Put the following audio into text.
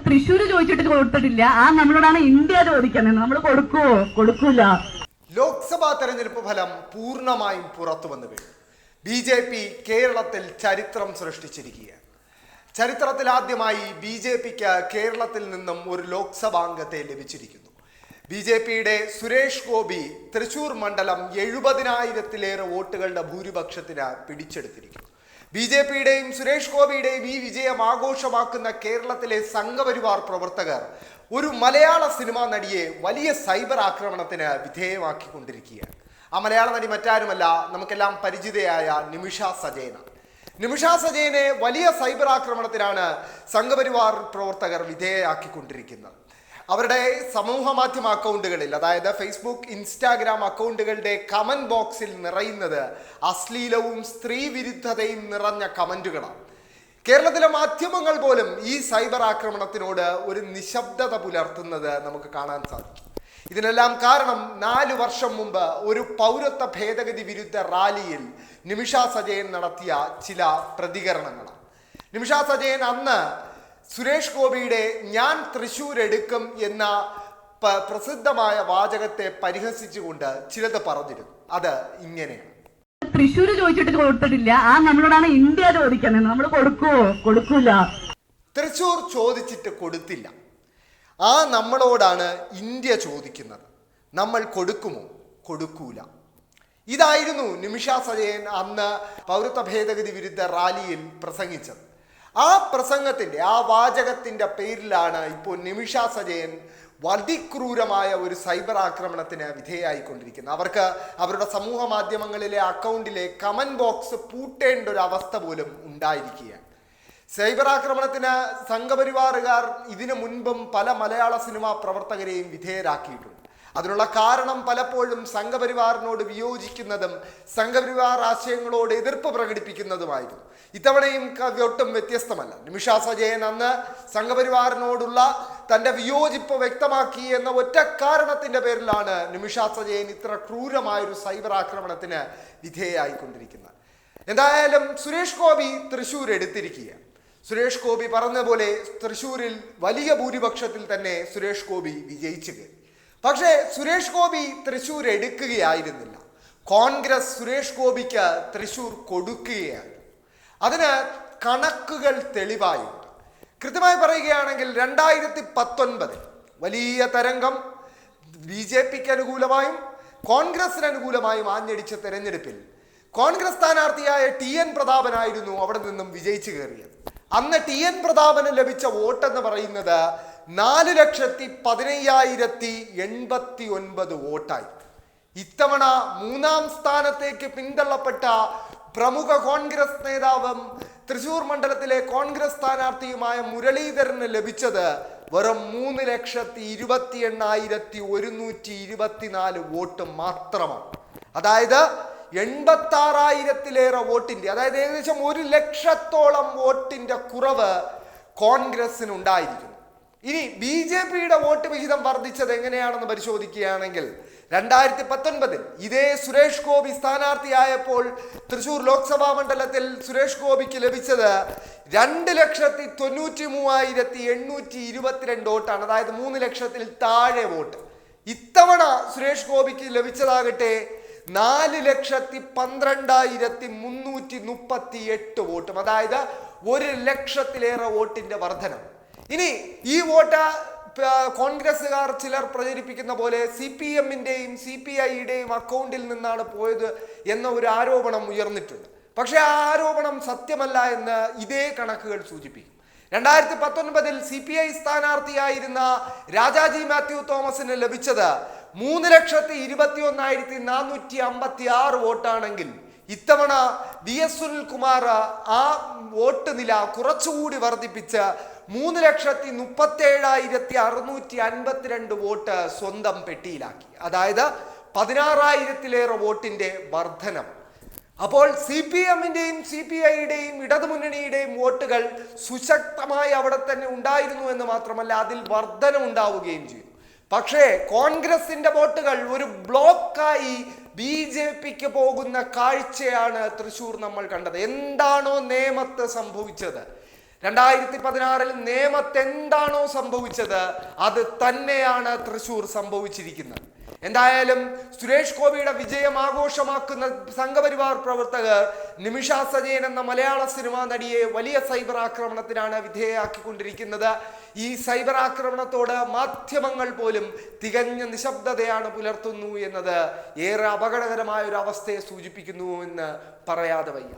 തൃശ്ശൂര് ചോദിച്ചിട്ട് കൊടുത്തിട്ടില്ല. നമ്മളോടാണ് ഇന്ത്യ ചോദിക്കുന്നത്. നമ്മൾ കൊടുക്കുവോ? കൊടുക്കൂല. ലോക്സഭാ തെരഞ്ഞെടുപ്പ് ഫലം പൂർണ്ണമായും പുറത്തു വന്നു വീണു. BJP കേരളത്തിൽ ചരിത്രം സൃഷ്ടിച്ചിരിക്കുകയാണ്. ചരിത്രത്തിൽ ആദ്യമായി BJPക്ക് കേരളത്തിൽ നിന്നും ഒരു ലോക്സഭാംഗത്തെ ലഭിച്ചിരിക്കുന്നു. BJPയുടെ സുരേഷ് ഗോപി തൃശൂർ മണ്ഡലം 70,000-ലേറെ വോട്ടുകളുടെ ഭൂരിപക്ഷത്തിന് പിടിച്ചെടുത്തിരിക്കുന്നു. BJPയുടെയും സുരേഷ് ഗോപിയുടെയും ഈ വിജയം ആഘോഷമാക്കുന്ന കേരളത്തിലെ സംഘപരിവാർ പ്രവർത്തകർ ഒരു മലയാള സിനിമാ നടിയെ വലിയ സൈബർ ആക്രമണത്തിന് വിധേയമാക്കിക്കൊണ്ടിരിക്കുകയാണ്. ആ മലയാള നടി മറ്റാരുമല്ല, നമുക്കെല്ലാം പരിചിതയായ നിമിഷ സജയനാണ്. നിമിഷ സജയനെ വലിയ സൈബർ ആക്രമണത്തിനാണ് സംഘപരിവാർ പ്രവർത്തകർ വിധേയമാക്കിക്കൊണ്ടിരിക്കുന്നത്. അവരുടെ സമൂഹ മാധ്യമ അക്കൗണ്ടുകളിൽ, അതായത് ഫേസ്ബുക്ക്, ഇൻസ്റ്റാഗ്രാം അക്കൗണ്ടുകളുടെ കമന്റ് ബോക്സിൽ നിറയുന്നത് അശ്ലീലവും സ്ത്രീ വിരുദ്ധതയും നിറഞ്ഞ കമന്റുകളാണ്. കേരളത്തിലെ മാധ്യമങ്ങൾ പോലും ഈ സൈബർ ആക്രമണത്തിനോട് ഒരു നിശബ്ദത പുലർത്തുന്നത് നമുക്ക് കാണാൻ സാധിക്കും. ഇതിനെല്ലാം കാരണം 4 വർഷം മുമ്പ് ഒരു പൗരത്വ ഭേദഗതി വിരുദ്ധ റാലിയിൽ നിമിഷ സജയൻ നടത്തിയ ചില പ്രതികരണങ്ങളാണ്. നിമിഷ സജയൻ അന്ന് സുരേഷ് ഗോപിയുടെ "ഞാൻ തൃശ്ശൂർ എടുക്കും" എന്ന പ്രസിദ്ധമായ വാചകത്തെ പരിഹസിച്ചുകൊണ്ട് ചിലത് പറഞ്ഞിരുന്നു. അത് ഇങ്ങനെയാണ്: തൃശ്ശൂര് ചോദിച്ചിട്ട് കൊടുത്തിട്ടില്ല. നമ്മളോടാണ് ഇന്ത്യ ചോദിക്കുന്നത്. നമ്മൾ കൊടുക്കുവോ? കൊടുക്കൂല. തൃശ്ശൂർ ചോദിച്ചിട്ട് കൊടുത്തില്ല. നമ്മളോടാണ് ഇന്ത്യ ചോദിക്കുന്നത്. നമ്മൾ കൊടുക്കുമോ? കൊടുക്കൂല. ഇതായിരുന്നു നിമിഷ സജയൻ അന്ന് പൗരത്വ ഭേദഗതി വിരുദ്ധ റാലിയിൽ പ്രസംഗിച്ചത്. ആ പ്രസംഗത്തിന്റെ, ആ വാചകത്തിന്റെ പേരിലാണ് ഇപ്പോൾ നിമിഷ സജയൻ അതിക്രൂരമായ ഒരു സൈബർ ആക്രമണത്തിന് വിധേയമായിക്കൊണ്ടിരിക്കുന്നത്. അവർക്ക് അവരുടെ സമൂഹ മാധ്യമങ്ങളിലെ അക്കൗണ്ടിലെ കമന്റ് ബോക്സ് പൂട്ടേണ്ട ഒരു അവസ്ഥ പോലും ഉണ്ടായിരിക്കുകയാണ്. സൈബർ ആക്രമണത്തിന് സംഘപരിവാറുകാർ ഇതിനു മുൻപും പല മലയാള സിനിമാ പ്രവർത്തകരെയും വിധേയരാക്കിയിട്ടുണ്ട്. അതിനുള്ള കാരണം പലപ്പോഴും സംഘപരിവാറിനോട് വിയോജിക്കുന്നതും സംഘപരിവാർ ആശയങ്ങളോട് എതിർപ്പ് പ്രകടിപ്പിക്കുന്നതുമായിരുന്നു. ഇത്തവണയും ഒട്ടും വ്യത്യസ്തമല്ല. നിമിഷ സജയൻ അന്ന് സംഘപരിവാറിനോടുള്ള തൻ്റെ വിയോജിപ്പ് വ്യക്തമാക്കി എന്ന ഒറ്റ കാരണത്തിന്റെ പേരിലാണ് നിമിഷ സജയൻ ഇത്ര ക്രൂരമായൊരു സൈബർ ആക്രമണത്തിന് വിധേയമായിക്കൊണ്ടിരിക്കുന്നത്. എന്തായാലും സുരേഷ് ഗോപി തൃശ്ശൂർ എടുത്തിരിക്കുകയാണ്. സുരേഷ് ഗോപി പറഞ്ഞ പോലെ തൃശ്ശൂരിൽ വലിയ ഭൂരിപക്ഷത്തിൽ തന്നെ സുരേഷ് ഗോപി വിജയിച്ചു കയറി. പക്ഷേ സുരേഷ് ഗോപി തൃശ്ശൂർ എടുക്കുകയായിരുന്നില്ല. കോൺഗ്രസ് സുരേഷ് ഗോപിക്ക് തൃശ്ശൂർ കൊടുക്കുകയായിരുന്നു. അതിന് കണക്കുകൾ തെളിവായുണ്ട്. കൃത്യമായി പറയുകയാണെങ്കിൽ 2019 വലിയ തരംഗം BJPക്ക് അനുകൂലമായും കോൺഗ്രസിന് അനുകൂലമായും ആഞ്ഞടിച്ച തെരഞ്ഞെടുപ്പിൽ കോൺഗ്രസ് സ്ഥാനാർത്ഥിയായ TN പ്രതാപനായിരുന്നു അവിടെ നിന്നും വിജയിച്ചു കയറിയത്. അന്ന് TN പ്രതാപന് ലഭിച്ച വോട്ടെന്ന് പറയുന്നത് 4,15,089 വോട്ടായി. ഇത്തവണ 3ാം സ്ഥാനത്തേക്ക് പിന്തള്ളപ്പെട്ട പ്രമുഖ കോൺഗ്രസ് നേതാവും തൃശൂർ മണ്ഡലത്തിലെ കോൺഗ്രസ് സ്ഥാനാർത്ഥിയുമായ മുരളീധരന് ലഭിച്ചത് വെറും 3,28,124 വോട്ട് മാത്രമാണ്. അതായത് 86,000-ലേറെ വോട്ടിന്റെ, അതായത് ഏകദേശം 1,00,000-ഓളം വോട്ടിന്റെ കുറവ് കോൺഗ്രസിനുണ്ടായിരിക്കുന്നു. ഇനി BJPയുടെ വോട്ട് വിഹിതം വർദ്ധിച്ചത് എങ്ങനെയാണെന്ന് പരിശോധിക്കുകയാണെങ്കിൽ 2019 ഇതേ സുരേഷ് ഗോപി സ്ഥാനാർത്ഥിയായപ്പോൾ തൃശൂർ ലോക്സഭാ മണ്ഡലത്തിൽ സുരേഷ് ഗോപിക്ക് ലഭിച്ചത് 2,93,822 വോട്ടാണ്. അതായത് 3,00,000-ൽ താഴെ വോട്ട്. ഇത്തവണ സുരേഷ് ഗോപിക്ക് ലഭിച്ചതാകട്ടെ 4,12,338 വോട്ടും, അതായത് 1,00,000-ലേറെ വോട്ടിന്റെ വർധനം. ഇനി ഈ വോട്ട് കോൺഗ്രസുകാർ ചിലർ പ്രചരിപ്പിക്കുന്ന പോലെ CPM-ന്റെയും CPI-യുടെയും അക്കൗണ്ടിൽ നിന്നാണ് പോയത് എന്ന ഒരു ആരോപണം ഉയർന്നിട്ടുണ്ട്. പക്ഷെ ആ ആരോപണം സത്യമല്ല എന്ന് ഇതേ കണക്കുകൾ സൂചിപ്പിക്കും. 2019 CPI സ്ഥാനാർത്ഥിയായിരുന്ന രാജാജി മാത്യു തോമസിന് ലഭിച്ചത് 3,21,456 വോട്ടാണെങ്കിൽ ഇത്തവണ VS സുനിൽകുമാർ ആ വോട്ട് നില കുറച്ചുകൂടി വർദ്ധിപ്പിച്ച് 3,37,652 വോട്ട് സ്വന്തം പെട്ടിയിലാക്കി. അതായത് 16,000-ലേറെ വോട്ടിന്റെ വർധനം. അപ്പോൾ CPM-ന്റെയും CPI-യുടെയും ഇടതുമുന്നണിയുടെയും വോട്ടുകൾ സുശക്തമായി അവിടെ തന്നെ ഉണ്ടായിരുന്നു എന്ന് മാത്രമല്ല, അതിൽ വർധനം ഉണ്ടാവുകയും ചെയ്തു. പക്ഷേ കോൺഗ്രസിന്റെ വോട്ടുകൾ ഒരു ബ്ലോക്കായി BJPക്ക് പോകുന്ന കാഴ്ചയാണ് തൃശ്ശൂർ നമ്മൾ കണ്ടത്. എന്താണോ നേമത്ത് സംഭവിച്ചത്, 2016 നേമത്ത് എന്താണോ സംഭവിച്ചത് അത് തന്നെയാണ് തൃശൂർ സംഭവിച്ചിരിക്കുന്നത്. എന്തായാലും സുരേഷ് ഗോപിയുടെ വിജയം ആഘോഷമാക്കുന്ന സംഘപരിവാർ പ്രവർത്തകർ നിമിഷ സജയൻ എന്ന മലയാള സിനിമാ നടിയെ വലിയ സൈബർ ആക്രമണത്തിനാണ് വിധേയയാക്കിക്കൊണ്ടിരിക്കുന്നത്. ഈ സൈബർ ആക്രമണത്തോട് മാധ്യമങ്ങൾ പോലും തികഞ്ഞ നിശബ്ദതയാണ് പുലർത്തുന്നു എന്നത് ഏറെ അപകടകരമായ ഒരു അവസ്ഥയെ സൂചിപ്പിക്കുന്നു എന്ന് പറയാതെ വയ്യ.